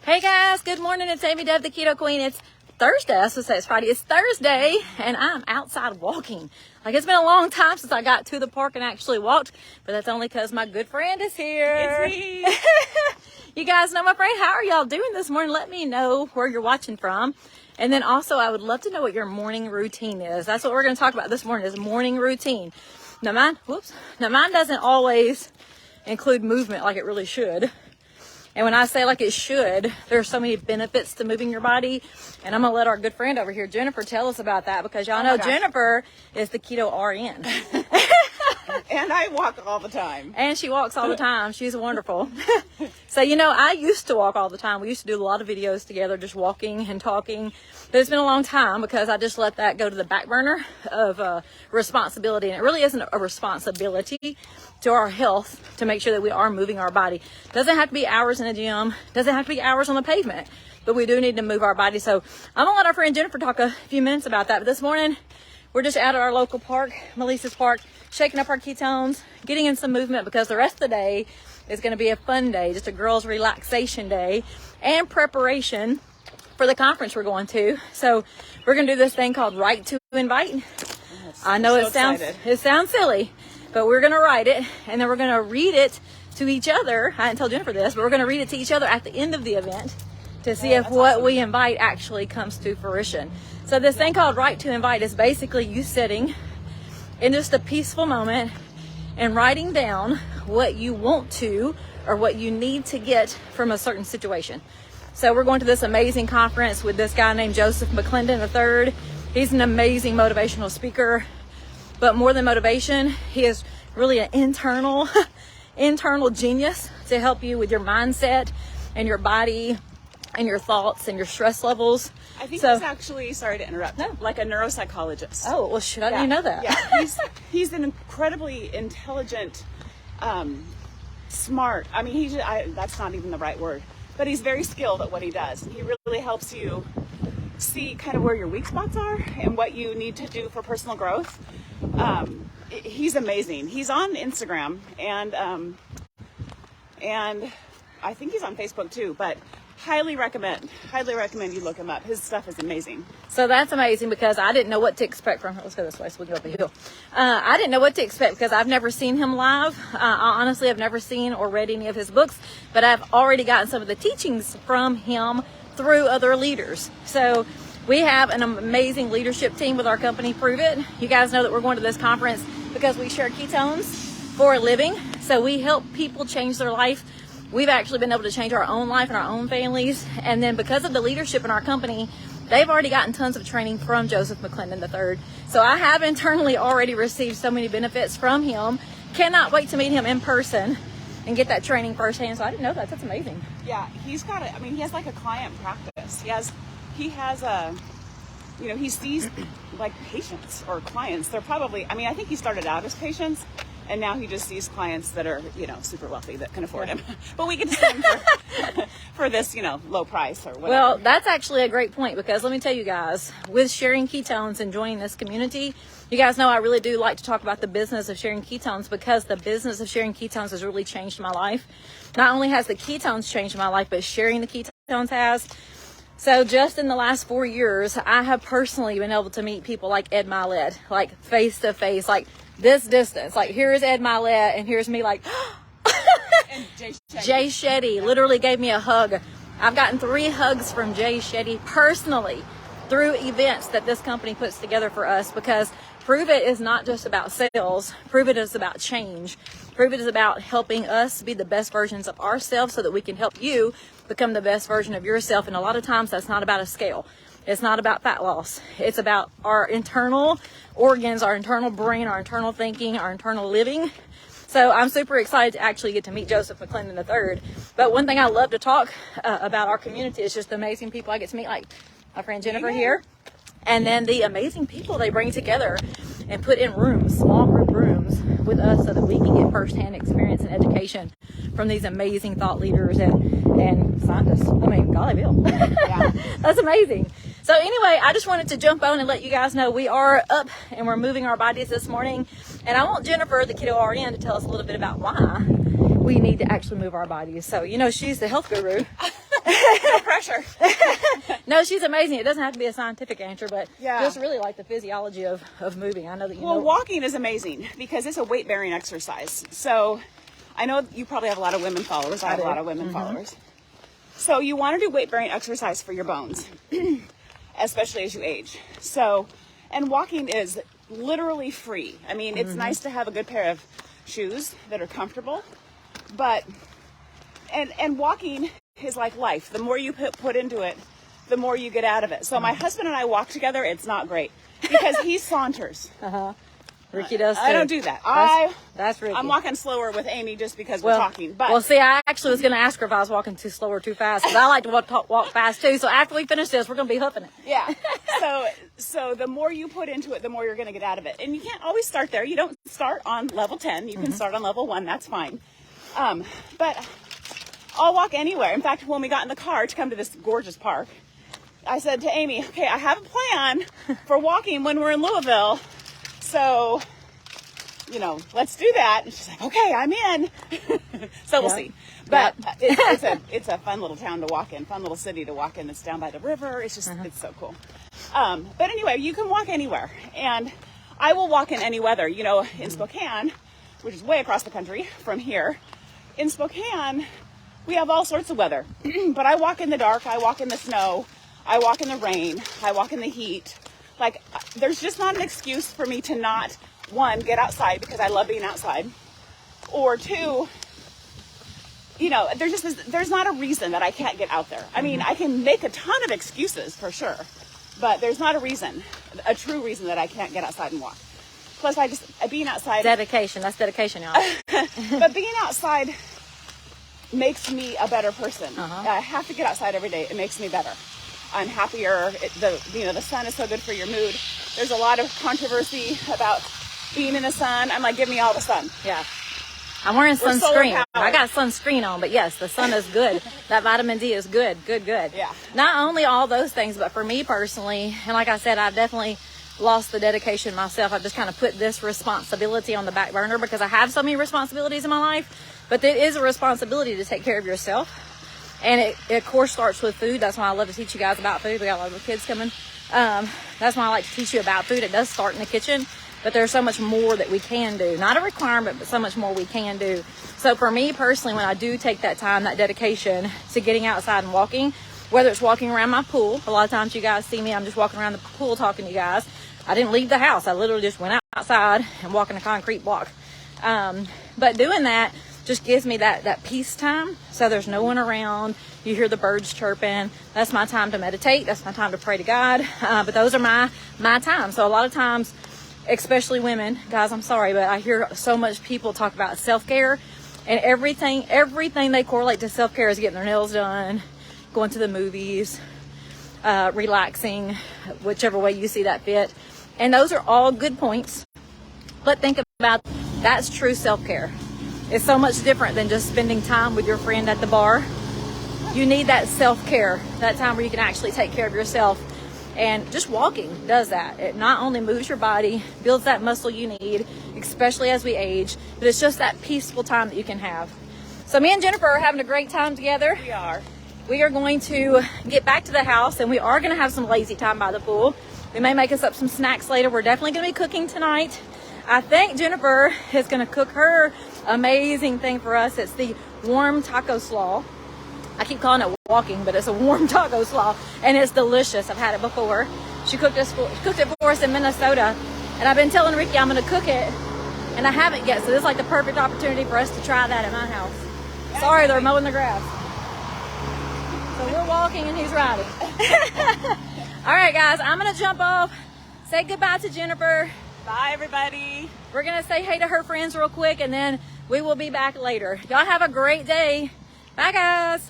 Hey guys, good morning. It's Amy Deb, the Keto Queen. It's Thursday. I was supposed to say it's Friday. It's Thursday, and I'm outside walking. Like, it's been a long time since I got to the park and actually walked, but that's only because my good friend is here. It's me. You guys know my friend. How are y'all doing this morning? Let me know where you're watching from. And then also, I would love to know what your morning routine is. That's what we're going to talk about this morning, is morning routine. Now mine doesn't always include movement like it really should. And when I say like it should, there are so many benefits to moving your body. And I'm going to let our good friend over here, Jennifer, tell us about that, because y'all know Jennifer is the Keto RN. And I walk all the time. And she walks all the time. She's wonderful. So, you know, I used to walk all the time. We used to do a lot of videos together, just walking and talking. But it's been a long time because I just let that go to the back burner of responsibility. And it really isn't a responsibility to our health to make sure that we are moving our body. Doesn't have to be hours in a gym. Doesn't have to be hours on the pavement. But we do need to move our body. So I'm going to let our friend Jennifer talk a few minutes about that. But this morning, we're just out at our local park, Melissa's Park, shaking up our ketones, getting in some movement, because the rest of the day is going to be a fun day, just a girls' relaxation day and preparation for the conference we're going to. So we're going to do this thing called Write to Invite. Yes, I know it sounds silly, but we're going to write it, and then we're going to read it to each other. I didn't tell Jennifer this, but we're going to read it to each other at the end of the event to see if what we invite actually comes to fruition. So this thing called Write to Invite is basically you sitting in just a peaceful moment and writing down what you want to or what you need to get from a certain situation. So we're going to this amazing conference with this guy named Joseph McClendon III. He's an amazing motivational speaker, but more than motivation, he is really an internal genius to help you with your mindset and your body and your thoughts and your stress levels. I think he's actually, sorry to interrupt, like a neuropsychologist. Oh, well, should I know that? Yeah, he's an incredibly intelligent, smart, I mean, that's not even the right word, but he's very skilled at what he does. And he really helps you see kind of where your weak spots are and what you need to do for personal growth. He's amazing. He's on Instagram and I think he's on Facebook too, but highly recommend you look him up. His stuff is amazing. So that's amazing, because I didn't know what to expect from him. Let's go this way so we can go up the hill. I didn't know what to expect because I've never seen him live. I honestly have never seen or read any of his books, but I've already gotten some of the teachings from him through other leaders. So we have an amazing leadership team with our company, Prove It. You guys know that we're going to this conference because we share ketones for a living. So we help people change their life. We've actually been able to change our own life and our own families. And then because of the leadership in our company, they've already gotten tons of training from Joseph McClendon III. So I have internally already received so many benefits from him. Cannot wait to meet him in person and get that training firsthand. So I didn't know that. That's amazing. Yeah, he has like a client practice. He sees like patients or clients. They're probably, I think he started out as patients, and now he just sees clients that are, super wealthy that can afford him. But we get to see him for this, low price or whatever. Well, that's actually a great point, because let me tell you guys, with sharing ketones and joining this community, you guys know I really do like to talk about the business of sharing ketones, because the business of sharing ketones has really changed my life. Not only has the ketones changed my life, but sharing the ketones has. So just in the last 4 years, I have personally been able to meet people like Ed Milet, like face to face, like this distance. Like, here is Ed Milet, and here's me like, and Jay Shetty literally gave me a hug. I've gotten 3 hugs from Jay Shetty personally through events that this company puts together for us, because Prove It is not just about sales. Prove It is about change. Prove It is about helping us be the best versions of ourselves so that we can help you become the best version of yourself. And a lot of times that's not about a scale. It's not about fat loss. It's about our internal organs, our internal brain, our internal thinking, our internal living. So I'm super excited to actually get to meet Joseph McClendon III. But one thing I love to talk about our community is just the amazing people I get to meet, like my friend Jennifer here. And then the amazing people they bring together and put in rooms, small group rooms with us, so that we can get firsthand experience and education from these amazing thought leaders and scientists. Golly Bill. Yeah. That's amazing. So anyway, I just wanted to jump on and let you guys know we are up and we're moving our bodies this morning. And I want Jennifer, the Keto RN, to tell us a little bit about why we need to actually move our bodies. So, she's the health guru. No pressure. No, she's amazing. It doesn't have to be a scientific answer, but Yeah. just really like the physiology of moving. I know that you Well, know. walking is amazing because it's a weight-bearing exercise. So I know you probably have a lot of women followers. I have a lot of women followers. So you want to do weight-bearing exercise for your bones, especially as you age. So, and walking is literally free. I mean, it's nice to have a good pair of shoes that are comfortable, but, and walking is like life. The more you put into it, the more you get out of it. So my husband and I walk together. It's not great because he saunters. Ricky does too. I don't do that. That's Ricky. I'm walking slower with Amy just because we're talking. But well, see, I actually was going to ask her if I was walking too slow or too fast, because I like to walk fast too. So after we finish this, we're going to be hoofing it. yeah. So the more you put into it, the more you're going to get out of it. And you can't always start there. You don't start on level 10. You can start on level 1. That's fine. But I'll walk anywhere. In fact, when we got in the car to come to this gorgeous park, I said to Amy, okay, I have a plan for walking when we're in Louisville. So, let's do that. And she's like, okay, I'm in. So we'll see. But it's a fun little town to walk in, fun little city to walk in. It's down by the river. It's just, it's so cool. But anyway, you can walk anywhere. And I will walk in any weather. In Spokane, which is way across the country from here, in Spokane, we have all sorts of weather. But I walk in the dark. I walk in the snow. I walk in the rain. I walk in the heat. Like, there's just not an excuse for me to not, one, get outside because I love being outside, or two, there's not a reason that I can't get out there. I mean, I can make a ton of excuses for sure, but there's not a true reason that I can't get outside and walk. Plus, being outside. Dedication. That's dedication, y'all. But being outside makes me a better person. I have to get outside every day. It makes me better. I'm happier. The sun is so good for your mood. There's a lot of controversy about being in the sun. I'm like, give me all the sun. Yeah. I'm wearing sunscreen. I got sunscreen on, but yes, the sun is good. That vitamin D is good. Good. Yeah. Not only all those things, but for me personally, and like I said, I've definitely lost the dedication myself. I've just kind of put this responsibility on the back burner because I have so many responsibilities in my life, but it is a responsibility to take care of yourself. And it of course starts with food. That's why I love to teach you guys about food. We got a lot of kids coming. That's why I like to teach you about food. It does start in the kitchen, but there's so much more that we can do. Not a requirement, but so much more we can do. So for me personally, when I do take that time, that dedication to getting outside and walking, whether it's walking around my pool, a lot of times you guys see me, I'm just walking around the pool talking to you guys. I didn't leave the house. I literally just went outside and walking a concrete block. But doing that just gives me that peace time. So there's no one around. You hear the birds chirping. That's my time to meditate. That's my time to pray to God. But those are my time. So a lot of times, especially women, guys, I'm sorry, but I hear so much people talk about self-care, and everything they correlate to self-care is getting their nails done, going to the movies, relaxing, whichever way you see that fit. And those are all good points. But think about that's true self-care. It's so much different than just spending time with your friend at the bar. You need that self-care, that time where you can actually take care of yourself. And just walking does that. It not only moves your body, builds that muscle you need, especially as we age, but it's just that peaceful time that you can have. So me and Jennifer are having a great time together. We are. We are going to get back to the house, and we are going to have some lazy time by the pool. We may make us up some snacks later. We're definitely going to be cooking tonight. I think Jennifer is going to cook her amazing thing for us. It's the warm taco slaw. I keep calling it walking, but it's a warm taco slaw, and it's delicious. I've had it before. She cooked it for us in Minnesota, and I've been telling Ricky I'm going to cook it, and I haven't yet. So this is like the perfect opportunity for us to try that at my house. Sorry, they're mowing the grass. So we're walking, and he's riding. All right, guys, I'm going to jump off. Say goodbye to Jennifer. Bye, everybody. We're going to say hey to her friends real quick, and then we will be back later. Y'all have a great day. Bye, guys.